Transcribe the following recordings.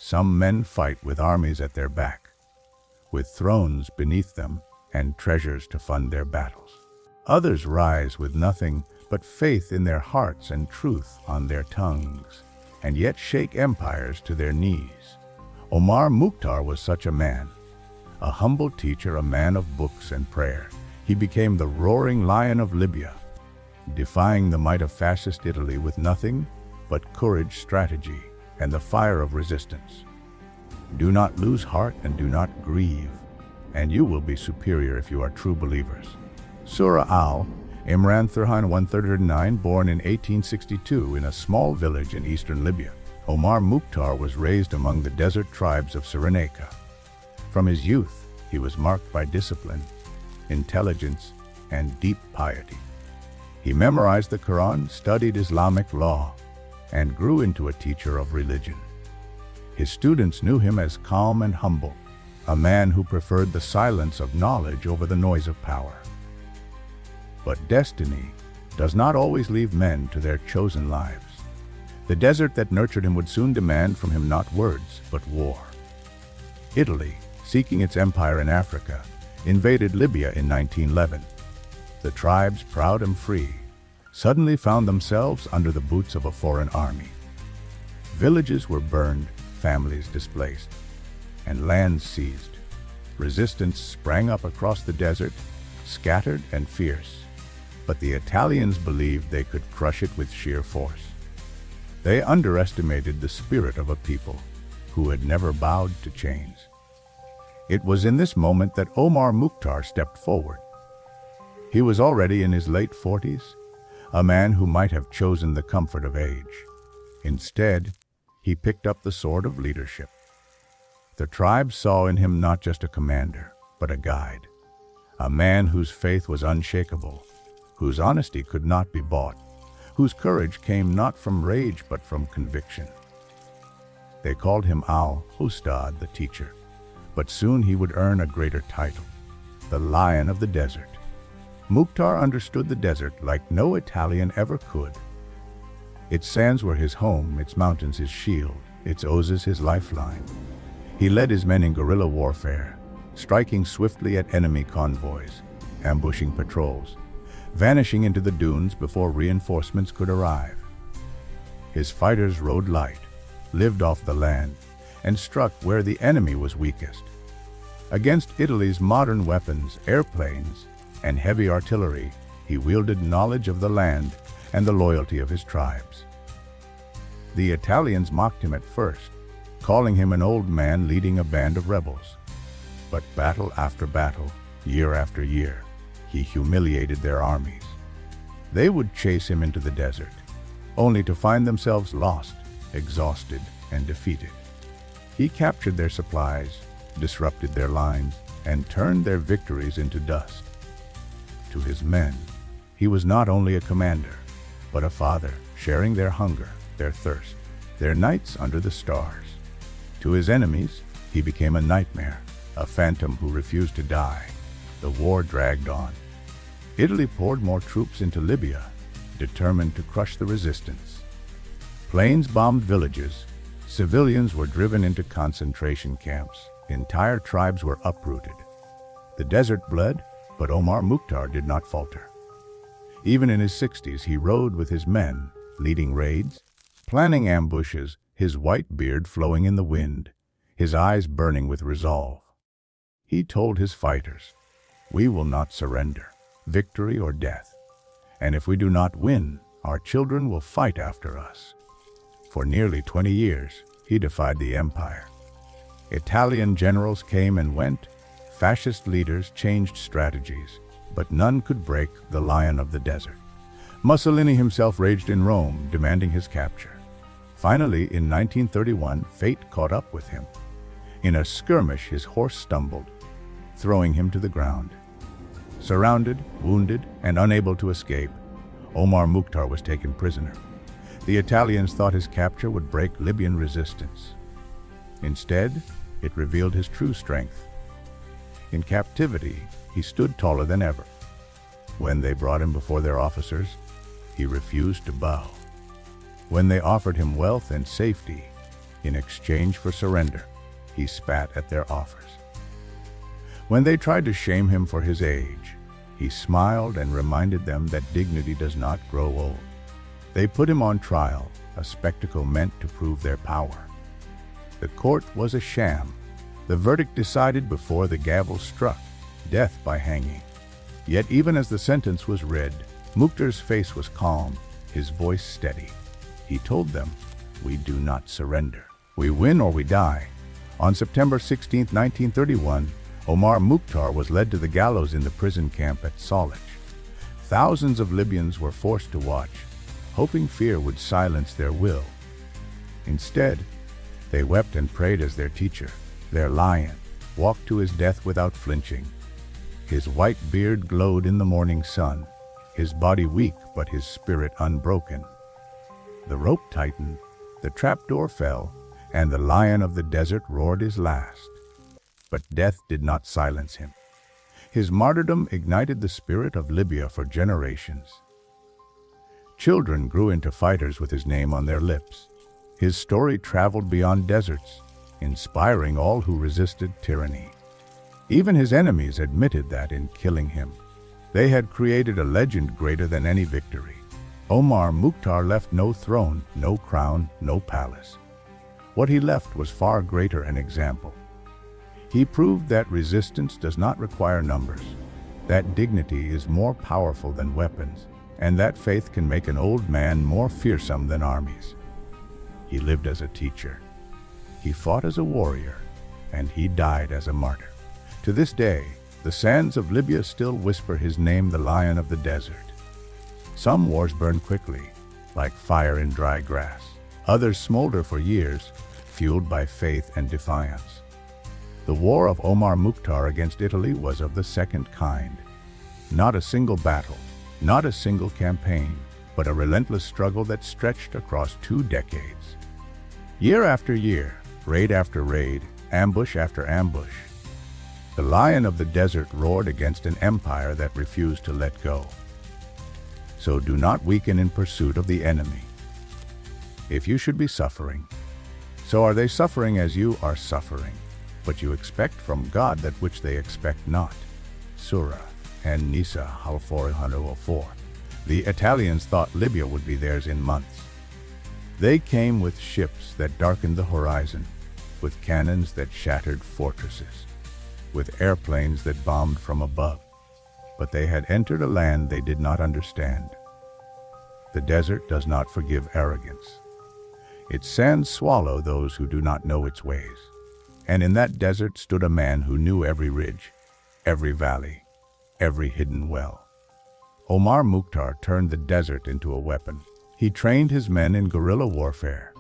Some men fight with armies at their back, with thrones beneath them and treasures to fund their battles. Others rise with nothing but faith in their hearts and truth on their tongues, and yet shake empires to their knees. Omar Mukhtar was such a man. A humble teacher, a man of books and prayer, he became the roaring lion of Libya, defying the might of fascist Italy with nothing but courage, strategy, and the fire of resistance. Do not lose heart and do not grieve, and you will be superior if you are true believers. Surah Al-Imran 139, born in 1862 in a small village in eastern Libya. Omar Mukhtar was raised among the desert tribes of Cyrenaica. From his youth, he was marked by discipline, intelligence, and deep piety. He memorized the Qur'an, studied Islamic law, and grew into a teacher of religion. His students knew him as calm and humble, a man who preferred the silence of knowledge over the noise of power. But destiny does not always leave men to their chosen lives. The desert that nurtured him would soon demand from him not words, but war. Italy, seeking its empire in Africa, invaded Libya in 1911. The tribes, proud and free, suddenly found themselves under the boots of a foreign army. Villages were burned, families displaced, and lands seized. Resistance sprang up across the desert, scattered and fierce. But the Italians believed they could crush it with sheer force. They underestimated the spirit of a people who had never bowed to chains. It was in this moment that Omar Mukhtar stepped forward. He was already in his late 40s, a man who might have chosen the comfort of age. Instead, he picked up the sword of leadership. The tribe saw in him not just a commander, but a guide, a man whose faith was unshakable, whose honesty could not be bought, whose courage came not from rage but from conviction. They called him Al-Ustad, the teacher, but soon he would earn a greater title, the Lion of the Desert. Mukhtar understood the desert like no Italian ever could. Its sands were his home, its mountains his shield, its oases his lifeline. He led his men in guerrilla warfare, striking swiftly at enemy convoys, ambushing patrols, vanishing into the dunes before reinforcements could arrive. His fighters rode light, lived off the land, and struck where the enemy was weakest. Against Italy's modern weapons, airplanes, and heavy artillery, he wielded knowledge of the land and the loyalty of his tribes. The Italians mocked him at first, calling him an old man leading a band of rebels. But battle after battle, year after year, he humiliated their armies. They would chase him into the desert, only to find themselves lost, exhausted, and defeated. He captured their supplies, disrupted their lines, and turned their victories into dust. To his men, he was not only a commander, but a father, sharing their hunger, their thirst, their nights under the stars. To his enemies, he became a nightmare, a phantom who refused to die. The war dragged on. Italy poured more troops into Libya, determined to crush the resistance. Planes bombed villages. Civilians were driven into concentration camps. Entire tribes were uprooted. The desert bled, but Omar Mukhtar did not falter. Even in his 60s, he rode with his men, leading raids, planning ambushes, his white beard flowing in the wind, his eyes burning with resolve. He told his fighters, "We will not surrender, victory or death. And if we do not win, our children will fight after us." For nearly 20 years, he defied the empire. Italian generals came and went, fascist leaders changed strategies, but none could break the lion of the desert. Mussolini himself raged in Rome, demanding his capture. Finally, in 1931, fate caught up with him. In a skirmish, his horse stumbled, throwing him to the ground. Surrounded, wounded, and unable to escape, Omar Mukhtar was taken prisoner. The Italians thought his capture would break Libyan resistance. Instead, it revealed his true strength. In captivity, he stood taller than ever. When they brought him before their officers, he refused to bow. When they offered him wealth and safety, In exchange for surrender, he spat at their offers. When they tried to shame him for his age, he smiled and reminded them that dignity does not grow old. They put him on trial, a spectacle meant to prove their power. The court was a sham. The verdict decided before the gavel struck, death by hanging. Yet even as the sentence was read, Mukhtar's face was calm, his voice steady. He told them, "We do not surrender. We win or we die." On September 16, 1931, Omar Mukhtar was led to the gallows in the prison camp at Salih. Thousands of Libyans were forced to watch, hoping fear would silence their will. Instead, they wept and prayed as their teacher, their lion, walked to his death without flinching. His white beard glowed in the morning sun, his body weak but his spirit unbroken. The rope tightened, the trapdoor fell, and the lion of the desert roared his last. But death did not silence him. His martyrdom ignited the spirit of Libya for generations. Children grew into fighters with his name on their lips. His story traveled beyond deserts, inspiring all who resisted tyranny. Even his enemies admitted that in killing him, they had created a legend greater than any victory. Omar Mukhtar left no throne, no crown, no palace. What he left was far greater an example. He proved that resistance does not require numbers, that dignity is more powerful than weapons, and that faith can make an old man more fearsome than armies. He lived as a teacher. He fought as a warrior, and he died as a martyr. To this day, the sands of Libya still whisper his name, the Lion of the Desert. Some wars burn quickly, like fire in dry grass. Others smolder for years, fueled by faith and defiance. The war of Omar Mukhtar against Italy was of the second kind. Not a single battle, not a single campaign, but a relentless struggle that stretched across 2 decades. Year after year, raid after raid, ambush after ambush, the Lion of the Desert roared against an empire that refused to let go. So do not weaken in pursuit of the enemy. If you should be suffering, so are they suffering as you are suffering, but you expect from God that which they expect not. Surah and Nisa al-404. The Italians thought Libya would be theirs in months. They came with ships that darkened the horizon, with cannons that shattered fortresses, with airplanes that bombed from above. But they had entered a land they did not understand. The desert does not forgive arrogance. Its sands swallow those who do not know its ways. And in that desert stood a man who knew every ridge, every valley, every hidden well. Omar Mukhtar turned the desert into a weapon. He trained his men in guerrilla warfare,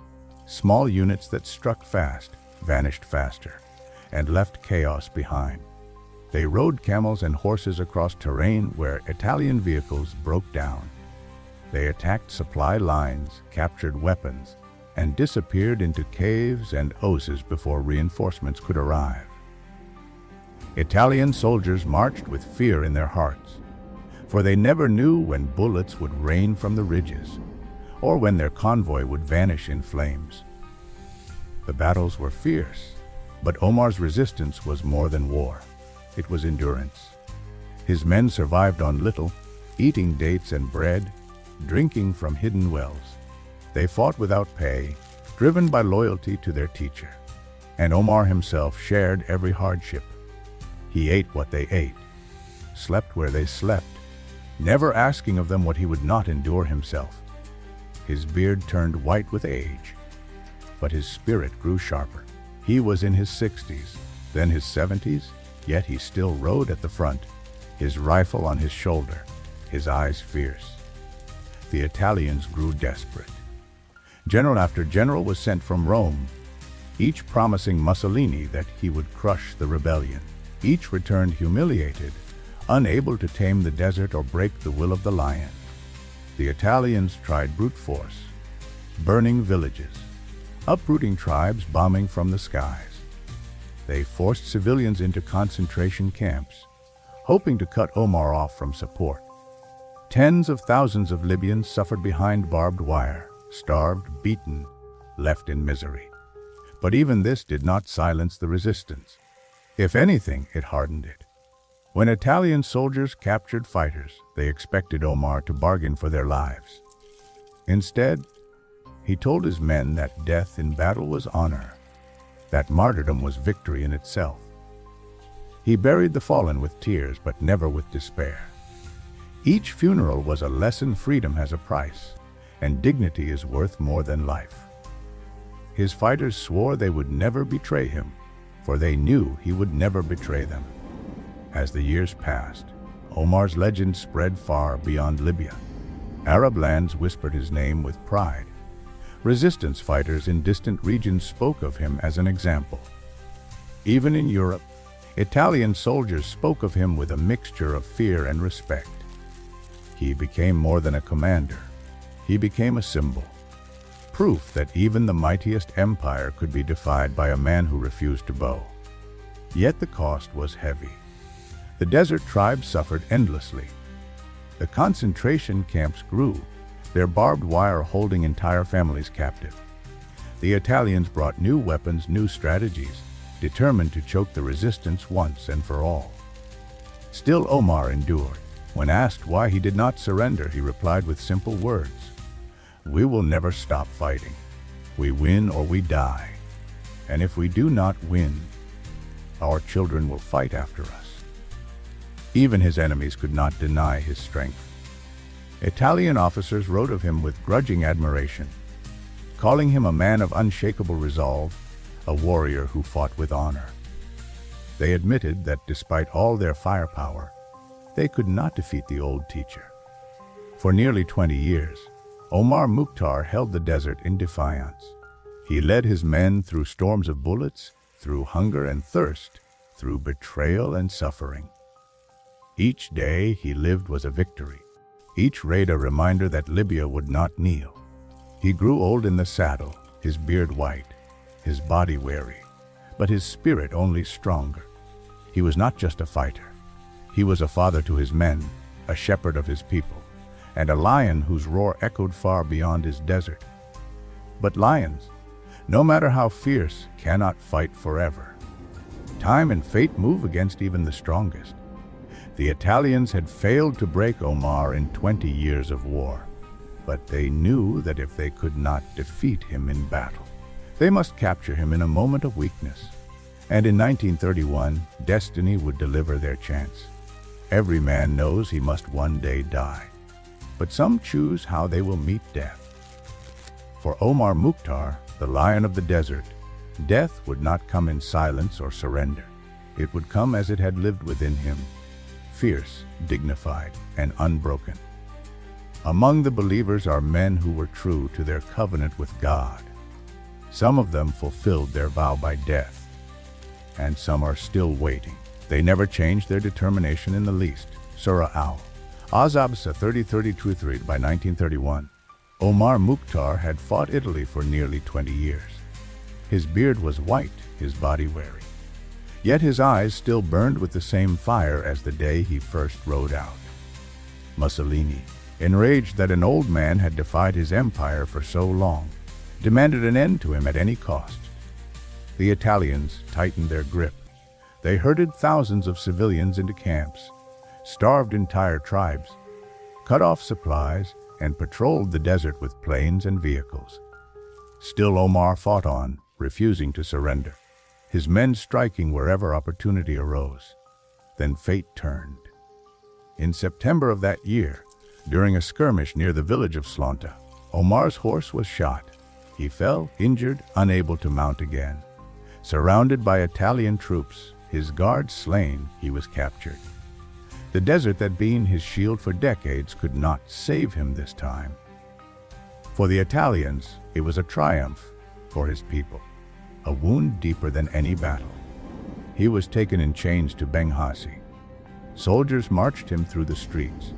small units that struck fast, vanished faster, and left chaos behind. They rode camels and horses across terrain where Italian vehicles broke down. They attacked supply lines, captured weapons, and disappeared into caves and oases before reinforcements could arrive. Italian soldiers marched with fear in their hearts, for they never knew when bullets would rain from the ridges, or when their convoy would vanish in flames. The battles were fierce, but Omar's resistance was more than war. It was endurance. His men survived on little, eating dates and bread, drinking from hidden wells. They fought without pay, driven by loyalty to their teacher. And Omar himself shared every hardship. He ate what they ate, slept where they slept, never asking of them what he would not endure himself. His beard turned white with age, but his spirit grew sharper. He was in his 60s, then his 70s, yet he still rode at the front, his rifle on his shoulder, his eyes fierce. The Italians grew desperate. General after general was sent from Rome, each promising Mussolini that he would crush the rebellion. Each returned humiliated, unable to tame the desert or break the will of the lion. The Italians tried brute force, burning villages, uprooting tribes, bombing from the skies. They forced civilians into concentration camps, hoping to cut Omar off from support. Tens of thousands of Libyans suffered behind barbed wire, starved, beaten, left in misery. But even this did not silence the resistance. If anything, it hardened it. When Italian soldiers captured fighters, they expected Omar to bargain for their lives. Instead, he told his men that death in battle was honor, that martyrdom was victory in itself. He buried the fallen with tears, but never with despair. Each funeral was a lesson freedom has a price, and dignity is worth more than life. His fighters swore they would never betray him, for they knew he would never betray them. As the years passed, Omar's legend spread far beyond Libya. Arab lands whispered his name with pride. Resistance fighters in distant regions spoke of him as an example. Even in Europe, Italian soldiers spoke of him with a mixture of fear and respect. He became more than a commander. He became a symbol. Proof that even the mightiest empire could be defied by a man who refused to bow. Yet the cost was heavy. The desert tribes suffered endlessly. The concentration camps grew, their barbed wire holding entire families captive. The Italians brought new weapons, new strategies, determined to choke the resistance once and for all. Still, Omar endured. When asked why he did not surrender, he replied with simple words: "We will never stop fighting. We win or we die. And if we do not win, our children will fight after us." Even his enemies could not deny his strength. Italian officers wrote of him with grudging admiration, calling him a man of unshakable resolve, a warrior who fought with honor. They admitted that despite all their firepower, they could not defeat the old teacher. For nearly 20 years, Omar Mukhtar held the desert in defiance. He led his men through storms of bullets, through hunger and thirst, through betrayal and suffering. Each day he lived was a victory, each raid a reminder that Libya would not kneel. He grew old in the saddle, his beard white, his body weary, but his spirit only stronger. He was not just a fighter. He was a father to his men, a shepherd of his people, and a lion whose roar echoed far beyond his desert. But lions, no matter how fierce, cannot fight forever. Time and fate move against even the strongest. The Italians had failed to break Omar in 20 years of war, but they knew that if they could not defeat him in battle, they must capture him in a moment of weakness. And in 1931, destiny would deliver their chance. Every man knows he must one day die, but some choose how they will meet death. For Omar Mukhtar, the lion of the desert, death would not come in silence or surrender. It would come as it had lived within him, fierce, dignified, and unbroken. Among the believers are men who were true to their covenant with God. Some of them fulfilled their vow by death, and some are still waiting. They never changed their determination in the least. Surah Al-Ahzab 30-32 by 1931. Omar Mukhtar had fought Italy for nearly 20 years. His beard was white, his body weary. Yet his eyes still burned with the same fire as the day he first rode out. Mussolini, enraged that an old man had defied his empire for so long, demanded an end to him at any cost. The Italians tightened their grip. They herded thousands of civilians into camps, starved entire tribes, cut off supplies, and patrolled the desert with planes and vehicles. Still Omar fought on, refusing to surrender, his men striking wherever opportunity arose. Then fate turned. In September of that year, during a skirmish near the village of Cyrenaica, Omar's horse was shot. He fell, injured, unable to mount again. Surrounded by Italian troops, his guards slain, he was captured. The desert that been his shield for decades could not save him this time. For the Italians, it was a triumph. For his people, a wound deeper than any battle. He was taken in chains to Benghazi. Soldiers marched him through the streets,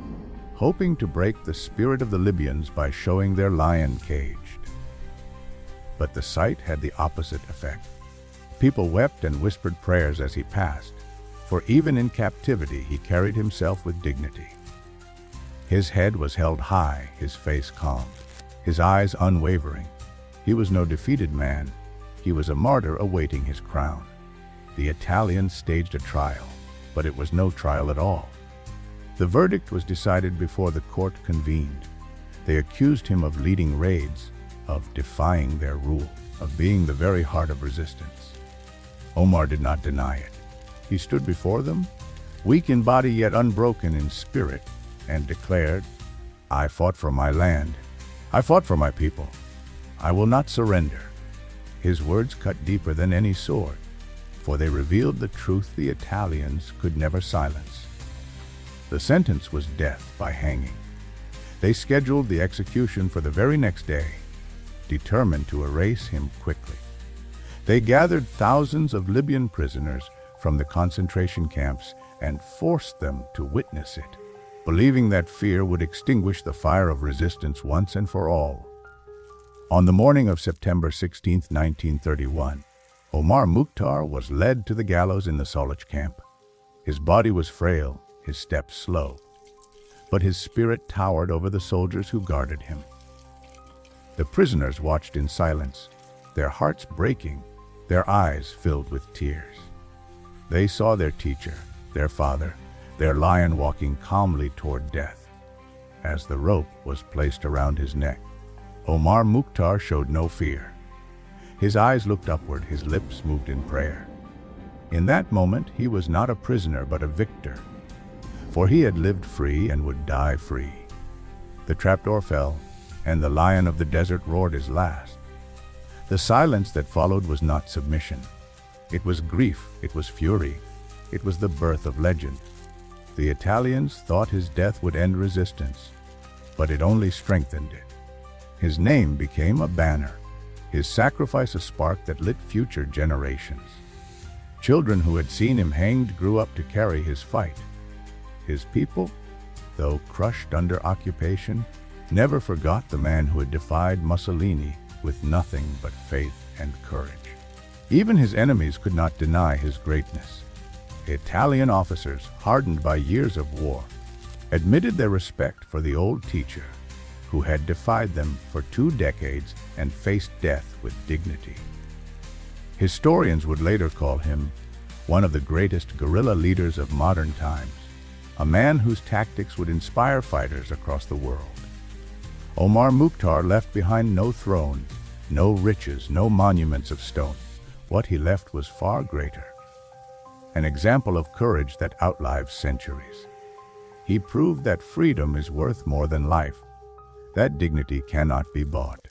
hoping to break the spirit of the Libyans by showing their lion caged. But the sight had the opposite effect. People wept and whispered prayers as he passed, for even in captivity he carried himself with dignity. His head was held high, his face calm, his eyes unwavering. He was no defeated man. He was a martyr awaiting his crown. The Italians staged a trial, but it was no trial at all. The verdict was decided before the court convened. They accused him of leading raids, of defying their rule, of being the very heart of resistance. Omar did not deny it. He stood before them, weak in body yet unbroken in spirit, and declared, "I fought for my land. I fought for my people. I will not surrender." His words cut deeper than any sword, for they revealed the truth the Italians could never silence. The sentence was death by hanging. They scheduled the execution for the very next day, determined to erase him quickly. They gathered thousands of Libyan prisoners from the concentration camps and forced them to witness it, believing that fear would extinguish the fire of resistance once and for all. On the morning of September 16, 1931, Omar Mukhtar was led to the gallows in the Solich camp. His body was frail, his steps slow, but his spirit towered over the soldiers who guarded him. The prisoners watched in silence, their hearts breaking, their eyes filled with tears. They saw their teacher, their father, their lion walking calmly toward death. As the rope was placed around his neck, Omar Mukhtar showed no fear. His eyes looked upward, his lips moved in prayer. In that moment, he was not a prisoner but a victor, for he had lived free and would die free. The trapdoor fell, and the lion of the desert roared his last. The silence that followed was not submission. It was grief, it was fury, it was the birth of legend. The Italians thought his death would end resistance, but it only strengthened it. His name became a banner, his sacrifice a spark that lit future generations. Children who had seen him hanged grew up to carry his fight. His people, though crushed under occupation, never forgot the man who had defied Mussolini with nothing but faith and courage. Even his enemies could not deny his greatness. Italian officers, hardened by years of war, admitted their respect for the old teacher who had defied them for 2 decades and faced death with dignity. Historians would later call him one of the greatest guerrilla leaders of modern times, a man whose tactics would inspire fighters across the world. Omar Mukhtar left behind no throne, no riches, no monuments of stone. What he left was far greater, an example of courage that outlives centuries. He proved that freedom is worth more than life, that dignity cannot be bought,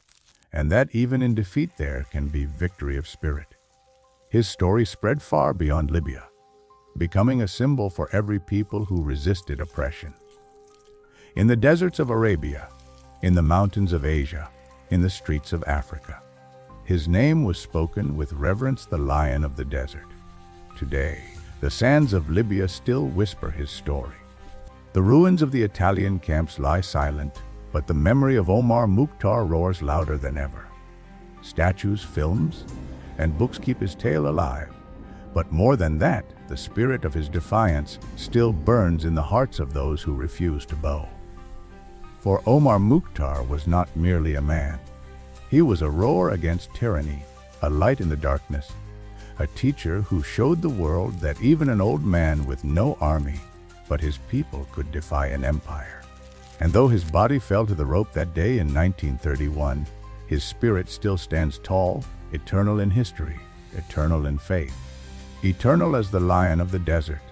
and that even in defeat there can be victory of spirit. His story spread far beyond Libya, becoming a symbol for every people who resisted oppression. In the deserts of Arabia, in the mountains of Asia, in the streets of Africa, his name was spoken with reverence, the lion of the desert. Today, the sands of Libya still whisper his story. The ruins of the Italian camps lie silent, but the memory of Omar Mukhtar roars louder than ever. Statues, films, and books keep his tale alive. But more than that, the spirit of his defiance still burns in the hearts of those who refuse to bow. For Omar Mukhtar was not merely a man. He was a roar against tyranny, a light in the darkness, a teacher who showed the world that even an old man with no army, but his people could defy an empire. And though his body fell to the rope that day in 1931, his spirit still stands tall, eternal in history, eternal in faith, eternal as the lion of the desert.